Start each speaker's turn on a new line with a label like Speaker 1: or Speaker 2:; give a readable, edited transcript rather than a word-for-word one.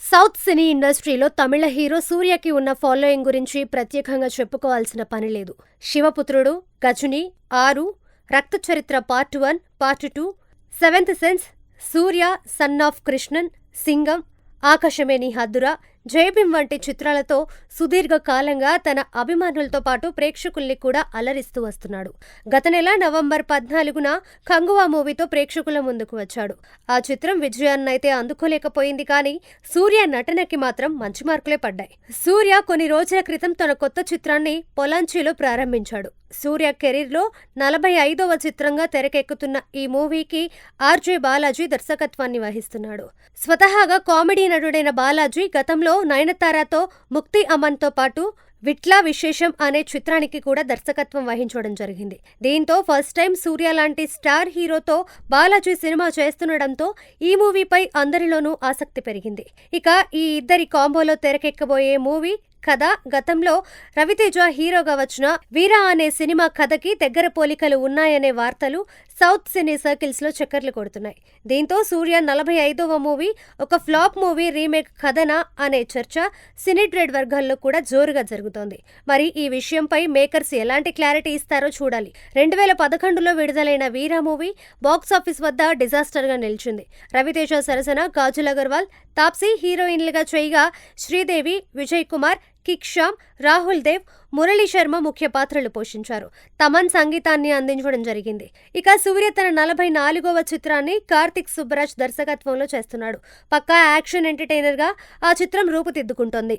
Speaker 1: South సినీ ఇండస్ట్రీలో తమిళ hero సూర్యకి ఉన్న following గురించి ప్రత్యేకంగా చెప్పుకోవాల్సిన పని లేదు. శివపుత్రుడు, గజనీ, 6, రక్తచరిత్ర Charitra 1, part 2, seventh sense, Surya son of Krishnan, Singam, Aakasame Nee Haddura, Jai Bhim వంటి చిత్రాలతో సుదీర్ఘకాలంగా తన అభిమానులతో పాటు ప్రేక్షకుల్ని కూడా అలరిస్తూ వస్తున్నాడు. గత నెల నవంబర్ 14న కంగువా మూవీతో ప్రేక్షకుల ముందుకు వచ్చాడు. ఆ చిత్రం విజయాన్నైతే అందుకోలేకపోయింది, కానీ సూర్య నటనకి మాత్రం మంచి మార్కులే పడ్డాయి. సూర్య కొన్ని రోజుల క్రితం తన కొత్త చిత్రాన్ని పొలాంచిలో ప్రారంభించాడు. సూర్య కెరీర్లో 45వ చిత్రంగా తెరకెక్కుతున్న ఈ మూవీకి ఆర్జే బాలాజీ దర్శకత్వాన్ని వహిస్తున్నాడు. స్వతహాగా కామెడీ నటుడైన బాలాజీ గతంలో నయనతారతో ముక్తి అమన్తో పాటు విట్లా విశేషం అనే చిత్రానికి కూడా దర్శకత్వం వహించడం జరిగింది. దీంతో ఫస్ట్ టైం సూర్య లాంటి స్టార్ హీరోతో బాలాజీ సినిమా చేస్తుండడంతో ఈ మూవీపై అందరిలోనూ ఆసక్తి పెరిగింది. ఇక ఈ ఇద్దరి కాంబోలో తెరకెక్కబోయే మూవీ కథ గతంలో రవితేజ హీరోగా వచ్చిన వీరా అనే సినిమా కథకి దగ్గర పోలికలు ఉన్నాయనే వార్తలు సౌత్ సినీ సర్కిల్స్ లో చక్కర్లు కొడుతున్నాయి. దీంతో సూర్య 45వ మూవీ ఒక ఫ్లాప్ మూవీ రీమేక్ కథనా అనే చర్చ సినీ ట్రేడ్ వర్గాల్లో కూడా జోరుగా జరుగుతోంది. మరి ఈ విషయంపై మేకర్స్ ఎలాంటి క్లారిటీ ఇస్తారో చూడాలి. 2011లో విడుదలైన వీరా మూవీ బాక్సాఫీస్ వద్ద డిజాస్టర్ గా నిలిచింది. రవితేజ సరసన కాజల్ అగర్వాల్, తాప్సీ హీరోయిన్లుగా చేయగా శ్రీదేవి, విజయ్ కుమార్, కిక్ శ్యామ్, రాహుల్ దేవ్, మురళీ శర్మ ముఖ్య పాత్రలు పోషించారు. తమన్ సంగీతాన్ని అందించడం జరిగింది. ఇక సూర్య తన 44వ చిత్రాన్ని కార్తిక్ సుబ్బరాజ్ దర్శకత్వంలో చేస్తున్నాడు. పక్కా యాక్షన్ ఎంటర్టైనర్ గా ఆ చిత్రం రూపుదిద్దుకుంటోంది.